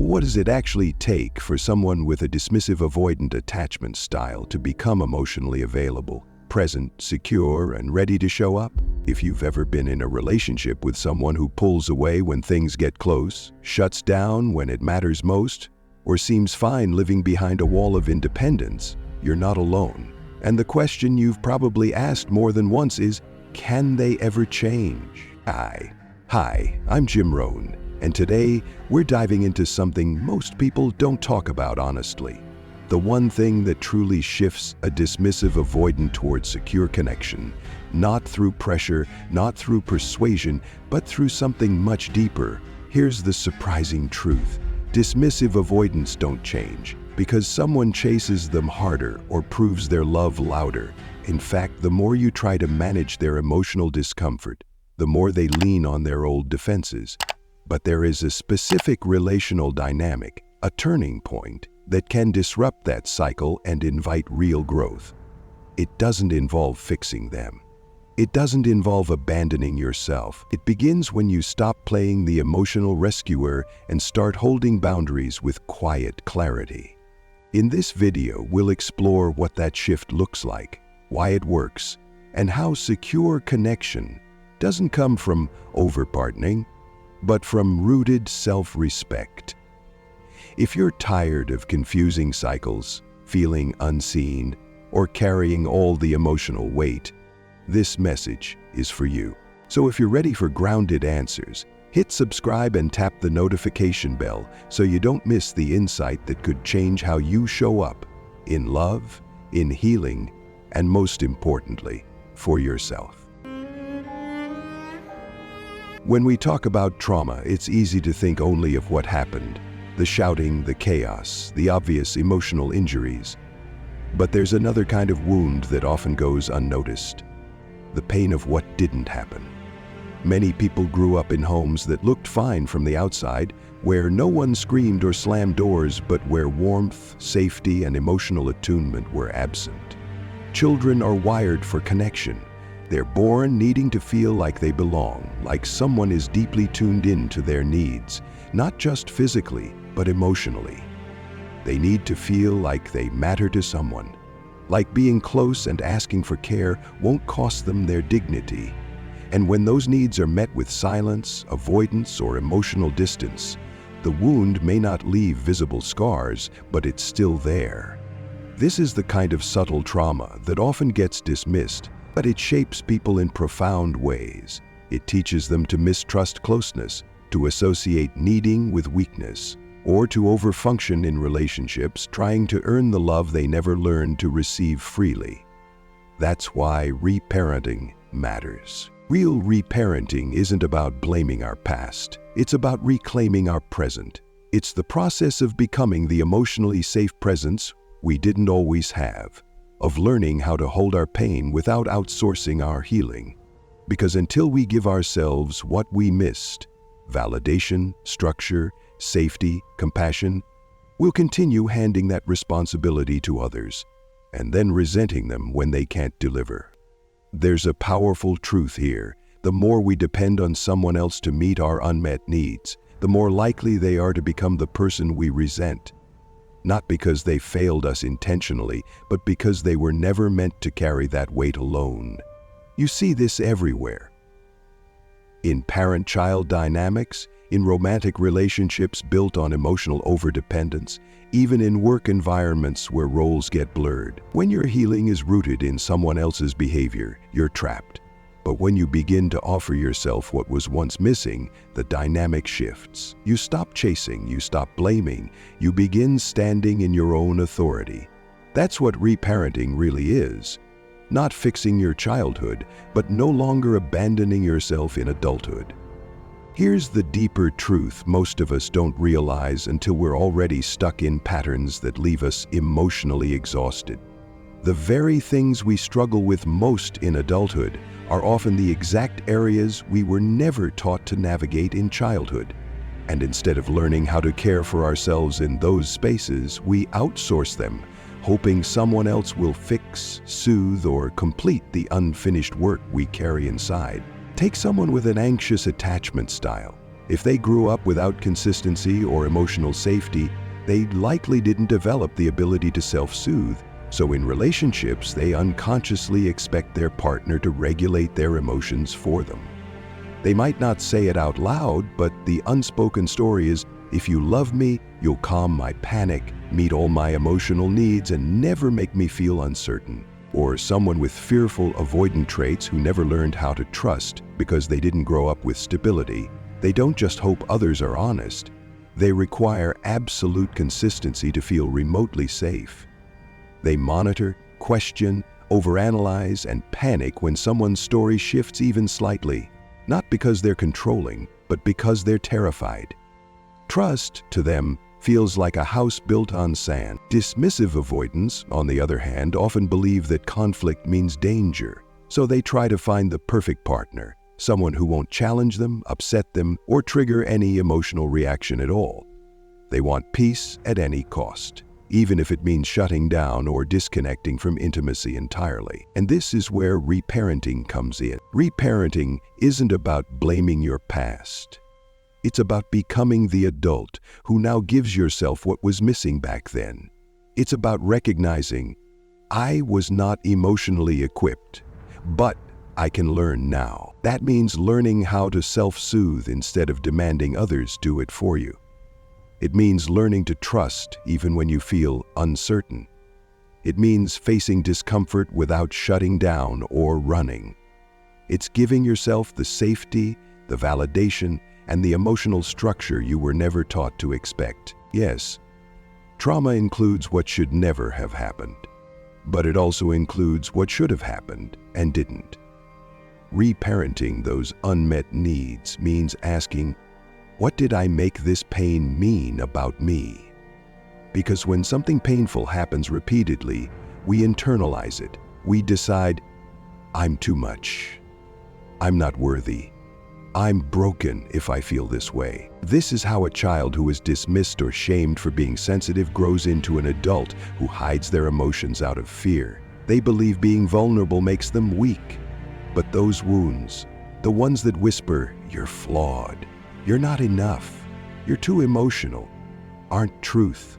what does it actually take for someone with a dismissive avoidant attachment style to become emotionally available, present, secure, and ready to show up? If you've ever been in a relationship with someone who pulls away when things get close, shuts down when it matters most, or seems fine living behind a wall of independence, you're not alone. And the question you've probably asked more than once is, can they ever change? Hi, I'm Jim Rohn, and today we're diving into something most people don't talk about honestly. The one thing that truly shifts a dismissive avoidant towards secure connection, not through pressure, not through persuasion, but through something much deeper. Here's the surprising truth. Dismissive avoidants don't change because someone chases them harder or proves their love louder. In fact, the more you try to manage their emotional discomfort, the more they lean on their old defenses. But there is a specific relational dynamic, a turning point, that can disrupt that cycle and invite real growth. It doesn't involve fixing them. It doesn't involve abandoning yourself. It begins when you stop playing the emotional rescuer and start holding boundaries with quiet clarity. In this video, we'll explore what that shift looks like, why it works, and how secure connection doesn't come from overpartnering, but from rooted self-respect. If you're tired of confusing cycles, feeling unseen, or carrying all the emotional weight, this message is for you. So if you're ready for grounded answers, hit subscribe and tap the notification bell so you don't miss the insight that could change how you show up in love, in healing, and most importantly, for yourself. When we talk about trauma, it's easy to think only of what happened, the shouting, the chaos, the obvious emotional injuries. But there's another kind of wound that often goes unnoticed, the pain of what didn't happen. Many people grew up in homes that looked fine from the outside, where no one screamed or slammed doors, but where warmth, safety, and emotional attunement were absent. Children are wired for connection. They're born needing to feel like they belong, like someone is deeply tuned in to their needs, not just physically, but emotionally. They need to feel like they matter to someone, like being close and asking for care won't cost them their dignity. And when those needs are met with silence, avoidance, or emotional distance, the wound may not leave visible scars, but it's still there. This is the kind of subtle trauma that often gets dismissed, but it shapes people in profound ways. It teaches them to mistrust closeness, to associate needing with weakness, or to overfunction in relationships, trying to earn the love they never learned to receive freely. That's why reparenting matters. Real reparenting isn't about blaming our past. It's about reclaiming our present. It's the process of becoming the emotionally safe presence we didn't always have, of learning how to hold our pain without outsourcing our healing. Because until we give ourselves what we missed, validation, structure, safety, compassion, we'll continue handing that responsibility to others, and then resenting them when they can't deliver. There's a powerful truth here. The more we depend on someone else to meet our unmet needs, the more likely they are to become the person we resent. Not because they failed us intentionally, but because they were never meant to carry that weight alone. You see this everywhere. In parent-child dynamics, in romantic relationships built on emotional overdependence, even in work environments where roles get blurred. When your healing is rooted in someone else's behavior, you're trapped. But when you begin to offer yourself what was once missing, the dynamic shifts. You stop chasing, you stop blaming, you begin standing in your own authority. That's what reparenting really is. Not fixing your childhood, but no longer abandoning yourself in adulthood. Here's the deeper truth most of us don't realize until we're already stuck in patterns that leave us emotionally exhausted. The very things we struggle with most in adulthood are often the exact areas we were never taught to navigate in childhood. And instead of learning how to care for ourselves in those spaces, we outsource them, hoping someone else will fix, soothe, or complete the unfinished work we carry inside. Take someone with an anxious attachment style. If they grew up without consistency or emotional safety, they likely didn't develop the ability to self-soothe. So in relationships, they unconsciously expect their partner to regulate their emotions for them. They might not say it out loud, but the unspoken story is, if you love me, you'll calm my panic, meet all my emotional needs, and never make me feel uncertain. Or someone with fearful avoidant traits who never learned how to trust because they didn't grow up with stability. They don't just hope others are honest. They require absolute consistency to feel remotely safe. They monitor, question, overanalyze, and panic when someone's story shifts even slightly. Not because they're controlling, but because they're terrified. Trust, to them, feels like a house built on sand. Dismissive avoidants, on the other hand, often believe that conflict means danger, so they try to find the perfect partner, someone who won't challenge them, upset them, or trigger any emotional reaction at all. They want peace at any cost, even if it means shutting down or disconnecting from intimacy entirely. And this is where reparenting comes in. Reparenting isn't about blaming your past. It's about becoming the adult who now gives yourself what was missing back then. It's about recognizing, I was not emotionally equipped, but I can learn now. That means learning how to self-soothe instead of demanding others do it for you. It means learning to trust even when you feel uncertain. It means facing discomfort without shutting down or running. It's giving yourself the safety, the validation, and the emotional structure you were never taught to expect. Yes, trauma includes what should never have happened, but it also includes what should have happened and didn't. Reparenting those unmet needs means asking, what did I make this pain mean about me? Because when something painful happens repeatedly, we internalize it. We decide, I'm too much. I'm not worthy. I'm broken if I feel this way. This is how a child who is dismissed or shamed for being sensitive grows into an adult who hides their emotions out of fear. They believe being vulnerable makes them weak. But those wounds, the ones that whisper, you're flawed, you're not enough, you're too emotional, aren't truth.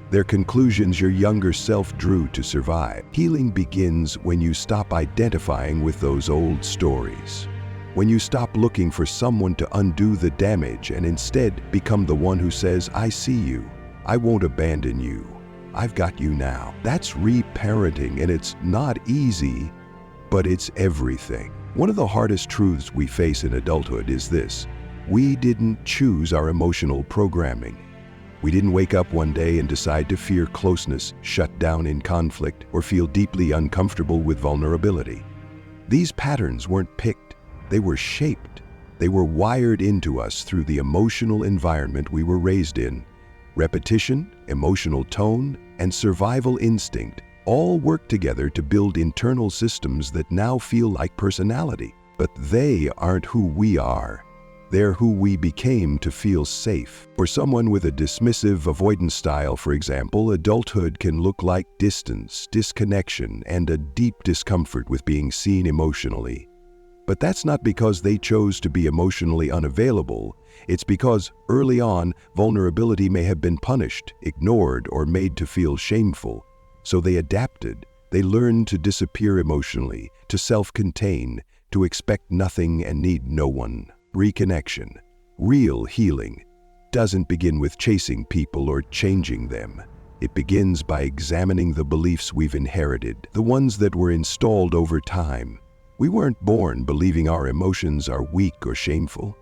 They're conclusions your younger self drew to survive. Healing begins when you stop identifying with those old stories. When you stop looking for someone to undo the damage and instead become the one who says, I see you, I won't abandon you, I've got you now. That's reparenting, and it's not easy, but it's everything. One of the hardest truths we face in adulthood is this: we didn't choose our emotional programming. We didn't wake up one day and decide to fear closeness, shut down in conflict, or feel deeply uncomfortable with vulnerability. These patterns weren't picked. They were shaped. They were wired into us through the emotional environment we were raised in. Repetition, emotional tone, and survival instinct all work together to build internal systems that now feel like personality. But they aren't who we are. They're who we became to feel safe. For someone with a dismissive avoidance style, for example, adulthood can look like distance, disconnection, and a deep discomfort with being seen emotionally. But that's not because they chose to be emotionally unavailable. It's because, early on, vulnerability may have been punished, ignored, or made to feel shameful. So they adapted. They learned to disappear emotionally, to self-contain, to expect nothing and need no one. Reconnection, real healing, doesn't begin with chasing people or changing them. It begins by examining the beliefs we've inherited, the ones that were installed over time. We weren't born believing our emotions are weak or shameful.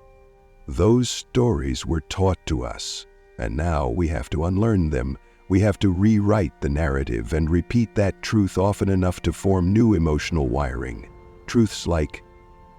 Those stories were taught to us, and now we have to unlearn them. We have to rewrite the narrative and repeat that truth often enough to form new emotional wiring. Truths like,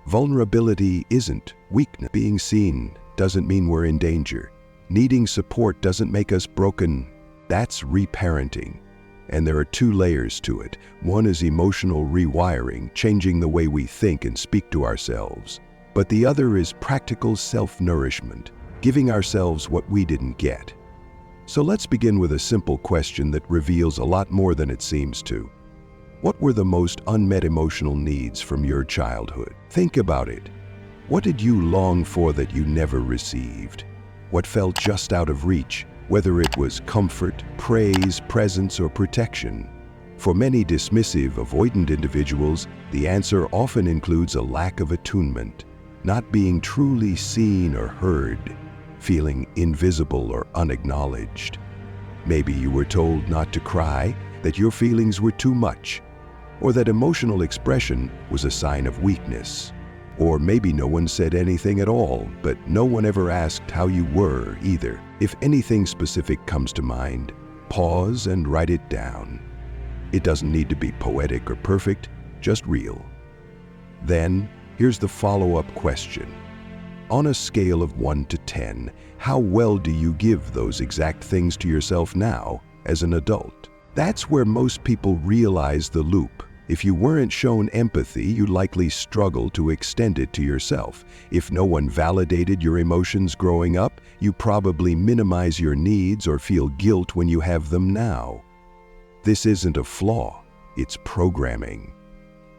vulnerability isn't weakness. Being seen doesn't mean we're in danger. Needing support doesn't make us broken. That's reparenting. And there are two layers to it. One is emotional rewiring, changing the way we think and speak to ourselves. But the other is practical self-nourishment, giving ourselves what we didn't get. So let's begin with a simple question that reveals a lot more than it seems to. What were the most unmet emotional needs from your childhood? Think about it. What did you long for that you never received? What felt just out of reach, whether it was comfort, praise, presence, or protection? For many dismissive, avoidant individuals, the answer often includes a lack of attunement, not being truly seen or heard, feeling invisible or unacknowledged. Maybe you were told not to cry, that your feelings were too much, or that emotional expression was a sign of weakness. Or maybe no one said anything at all, but no one ever asked how you were either. If anything specific comes to mind, pause and write it down. It doesn't need to be poetic or perfect, just real. Then, here's the follow-up question. On a scale of 1 to 10, how well do you give those exact things to yourself now as an adult? That's where most people realize the loop. If you weren't shown empathy, you'd likely struggle to extend it to yourself. If no one validated your emotions growing up, you probably minimize your needs or feel guilt when you have them now. This isn't a flaw, it's programming.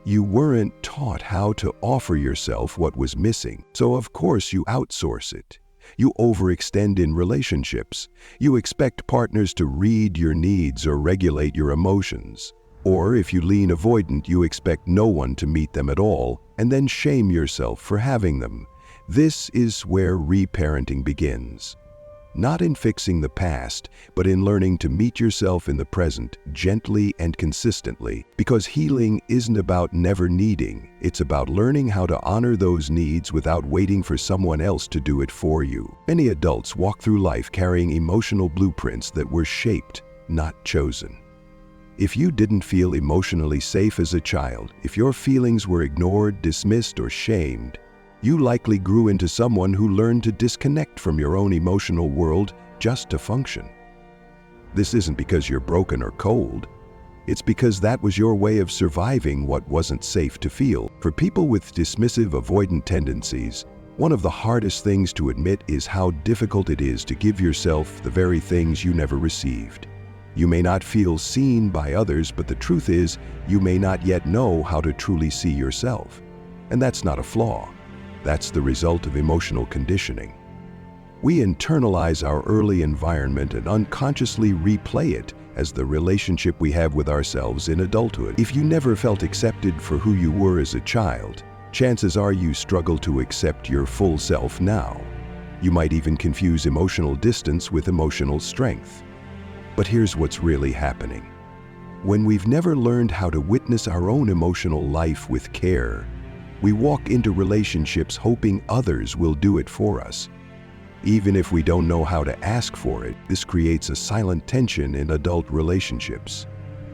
You weren't taught how to offer yourself what was missing, so of course you outsource it. You overextend in relationships. You expect partners to read your needs or regulate your emotions. Or if you lean avoidant, you expect no one to meet them at all, and then shame yourself for having them. This is where reparenting begins. Not in fixing the past, but in learning to meet yourself in the present, gently and consistently. Because healing isn't about never needing, it's about learning how to honor those needs without waiting for someone else to do it for you. Many adults walk through life carrying emotional blueprints that were shaped, not chosen. If you didn't feel emotionally safe as a child, if your feelings were ignored, dismissed, or shamed, you likely grew into someone who learned to disconnect from your own emotional world just to function. This isn't because you're broken or cold. It's because that was your way of surviving what wasn't safe to feel. For people with dismissive, avoidant tendencies, one of the hardest things to admit is how difficult it is to give yourself the very things you never received. You may not feel seen by others, but the truth is, you may not yet know how to truly see yourself. And that's not a flaw. That's the result of emotional conditioning. We internalize our early environment and unconsciously replay it as the relationship we have with ourselves in adulthood. If you never felt accepted for who you were as a child, chances are you struggle to accept your full self now. You might even confuse emotional distance with emotional strength. But here's what's really happening. When we've never learned how to witness our own emotional life with care, we walk into relationships hoping others will do it for us. Even if we don't know how to ask for it, this creates a silent tension in adult relationships.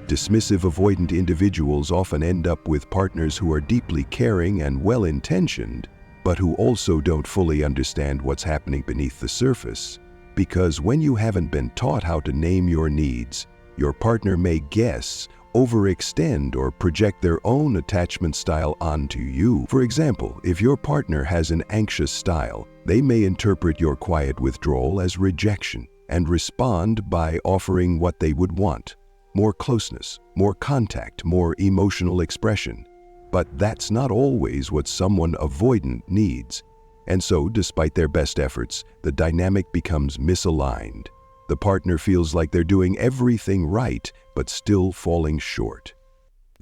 Dismissive avoidant individuals often end up with partners who are deeply caring and well-intentioned, but who also don't fully understand what's happening beneath the surface. Because when you haven't been taught how to name your needs, your partner may guess, overextend, or project their own attachment style onto you. For example, if your partner has an anxious style, they may interpret your quiet withdrawal as rejection and respond by offering what they would want: more closeness, more contact, more emotional expression. But that's not always what someone avoidant needs. And so, despite their best efforts, the dynamic becomes misaligned. The partner feels like they're doing everything right, but still falling short.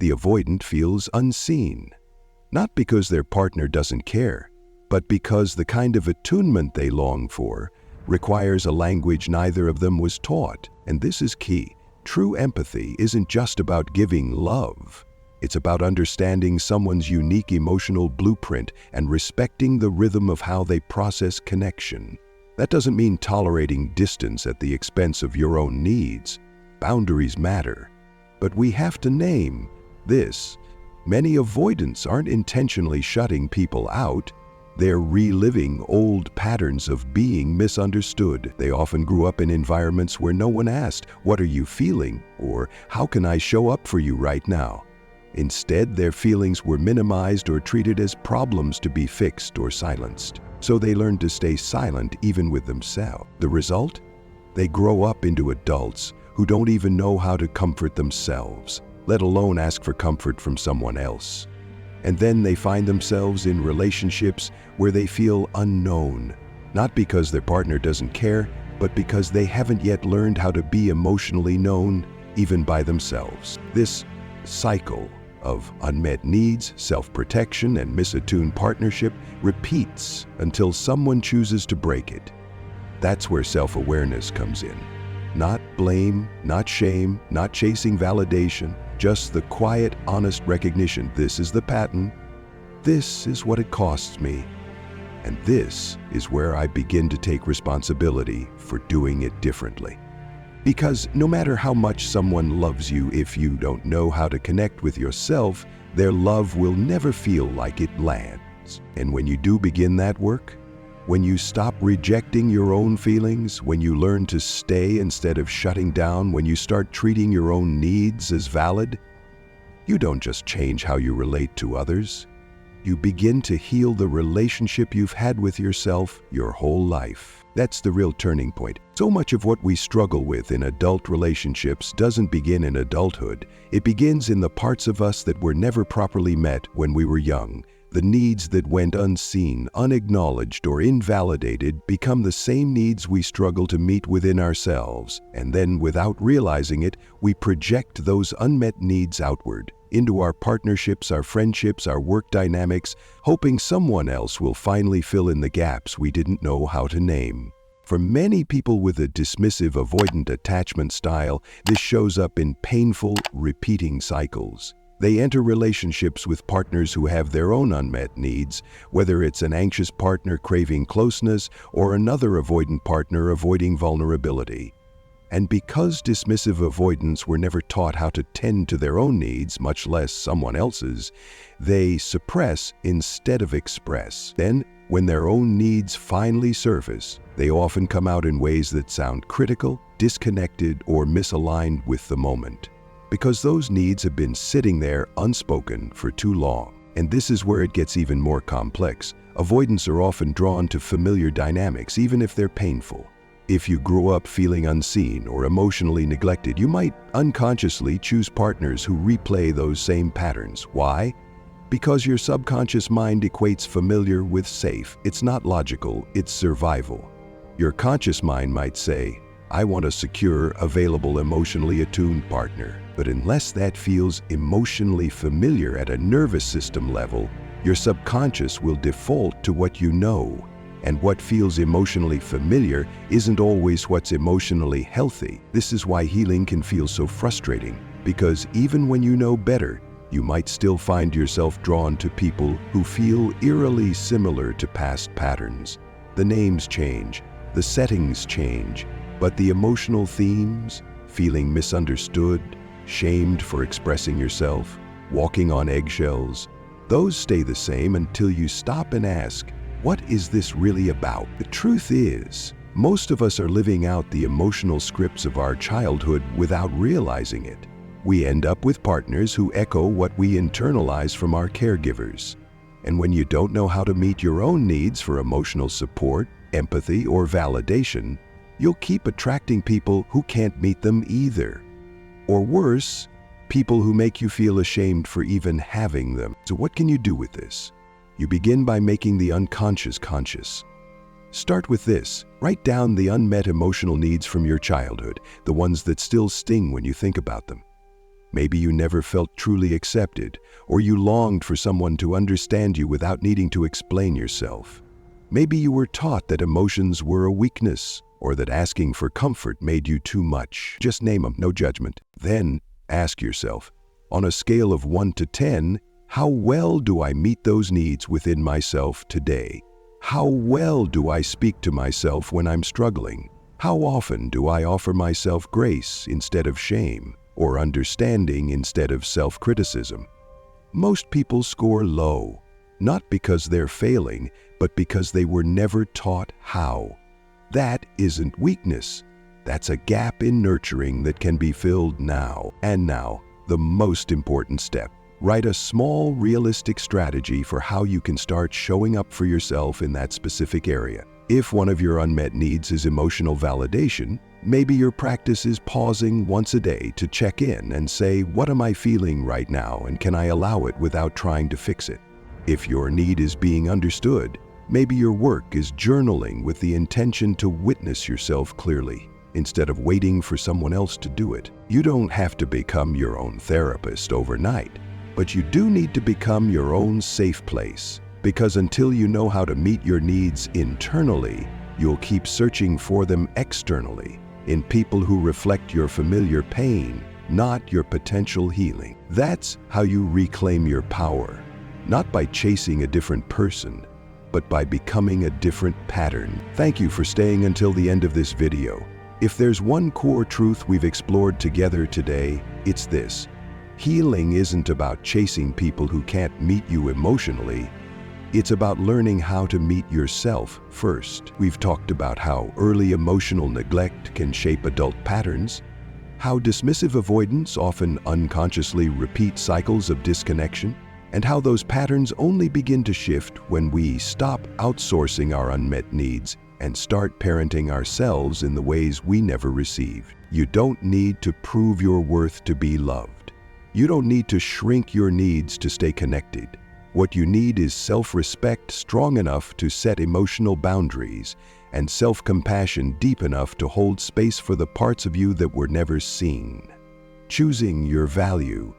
The avoidant feels unseen, not because their partner doesn't care, but because the kind of attunement they long for requires a language neither of them was taught. And this is key. True empathy isn't just about giving love. It's about understanding someone's unique emotional blueprint and respecting the rhythm of how they process connection. That doesn't mean tolerating distance at the expense of your own needs. Boundaries matter. But we have to name this. Many avoidants aren't intentionally shutting people out. They're reliving old patterns of being misunderstood. They often grew up in environments where no one asked, "What are you feeling?" or "How can I show up for you right now?" Instead, their feelings were minimized or treated as problems to be fixed or silenced. So they learned to stay silent even with themselves. The result? They grow up into adults who don't even know how to comfort themselves, let alone ask for comfort from someone else. And then they find themselves in relationships where they feel unknown, not because their partner doesn't care, but because they haven't yet learned how to be emotionally known even by themselves. This cycle of unmet needs, self-protection, and misattuned partnership repeats until someone chooses to break it. That's where self-awareness comes in. Not blame, not shame, not chasing validation, just the quiet, honest recognition. This is the pattern. This is what it costs me. And this is where I begin to take responsibility for doing it differently. Because no matter how much someone loves you, if you don't know how to connect with yourself, their love will never feel like it lands. And when you do begin that work, when you stop rejecting your own feelings, when you learn to stay instead of shutting down, when you start treating your own needs as valid, you don't just change how you relate to others. You begin to heal the relationship you've had with yourself your whole life. That's the real turning point. So much of what we struggle with in adult relationships doesn't begin in adulthood. It begins in the parts of us that were never properly met when we were young. The needs that went unseen, unacknowledged, or invalidated become the same needs we struggle to meet within ourselves. And then, without realizing it, we project those unmet needs outward, into our partnerships, our friendships, our work dynamics, hoping someone else will finally fill in the gaps we didn't know how to name. For many people with a dismissive avoidant attachment style, this shows up in painful, repeating cycles. They enter relationships with partners who have their own unmet needs, whether it's an anxious partner craving closeness or another avoidant partner avoiding vulnerability. And because dismissive avoidants were never taught how to tend to their own needs, much less someone else's, they suppress instead of express. Then, when their own needs finally surface, they often come out in ways that sound critical, disconnected, or misaligned with the moment. Because those needs have been sitting there unspoken for too long. And this is where it gets even more complex. Avoidants are often drawn to familiar dynamics, even if they're painful. If you grew up feeling unseen or emotionally neglected, you might unconsciously choose partners who replay those same patterns. Why? Because your subconscious mind equates familiar with safe. It's not logical, it's survival. Your conscious mind might say, I want a secure, available, emotionally attuned partner. But unless that feels emotionally familiar at a nervous system level, your subconscious will default to what you know. And what feels emotionally familiar isn't always what's emotionally healthy. This is why healing can feel so frustrating, because even when you know better, you might still find yourself drawn to people who feel eerily similar to past patterns. The names change, the settings change, but the emotional themes, feeling misunderstood, shamed for expressing yourself, walking on eggshells, those stay the same until you stop and ask, what is this really about? The truth is, most of us are living out the emotional scripts of our childhood without realizing it. We end up with partners who echo what we internalize from our caregivers. And when you don't know how to meet your own needs for emotional support, empathy, or validation, you'll keep attracting people who can't meet them either. Or worse, people who make you feel ashamed for even having them. So what can you do with this? You begin by making the unconscious conscious. Start with this. Write down the unmet emotional needs from your childhood, the ones that still sting when you think about them. Maybe you never felt truly accepted, or you longed for someone to understand you without needing to explain yourself. Maybe you were taught that emotions were a weakness, or that asking for comfort made you too much. Just name them, no judgment. Then ask yourself, on a scale of 1 to 10, how well do I meet those needs within myself today? How well do I speak to myself when I'm struggling? How often do I offer myself grace instead of shame, or understanding instead of self-criticism? Most people score low, not because they're failing, but because they were never taught how. That isn't weakness. That's a gap in nurturing that can be filled now. And now, the most important step. Write a small, realistic strategy for how you can start showing up for yourself in that specific area. If one of your unmet needs is emotional validation, Maybe your practice is pausing once a day to check in and say, what am I feeling right now, and can I allow it without trying to fix it? If your need is being understood, maybe your work is journaling with the intention to witness yourself clearly, instead of waiting for someone else to do it. You don't have to become your own therapist overnight, but you do need to become your own safe place, because until you know how to meet your needs internally, you'll keep searching for them externally, in people who reflect your familiar pain, not your potential healing. That's how you reclaim your power, not by chasing a different person, but by becoming a different pattern. Thank you for staying until the end of this video. If there's one core truth we've explored together today, it's this: healing isn't about chasing people who can't meet you emotionally. It's about learning how to meet yourself first. We've talked about how early emotional neglect can shape adult patterns, how dismissive avoidants often unconsciously repeat cycles of disconnection, and how those patterns only begin to shift when we stop outsourcing our unmet needs and start parenting ourselves in the ways we never received. You don't need to prove your worth to be loved. You don't need to shrink your needs to stay connected. What you need is self-respect strong enough to set emotional boundaries, and self-compassion deep enough to hold space for the parts of you that were never seen. Choosing your value,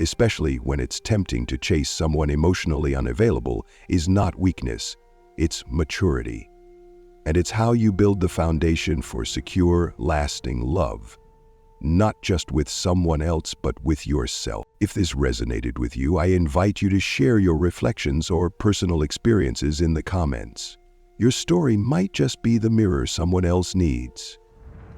especially when it's tempting to chase someone emotionally unavailable, is not weakness, it's maturity. And it's how you build the foundation for secure, lasting love, not just with someone else, but with yourself. If this resonated with you, I invite you to share your reflections or personal experiences in the comments. Your story might just be the mirror someone else needs.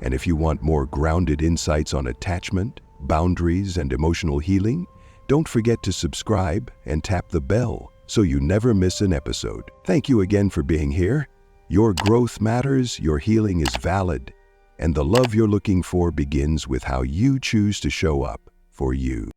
And if you want more grounded insights on attachment, boundaries, and emotional healing, don't forget to subscribe and tap the bell so you never miss an episode. Thank you again for being here. Your growth matters, your healing is valid, and the love you're looking for begins with how you choose to show up for you.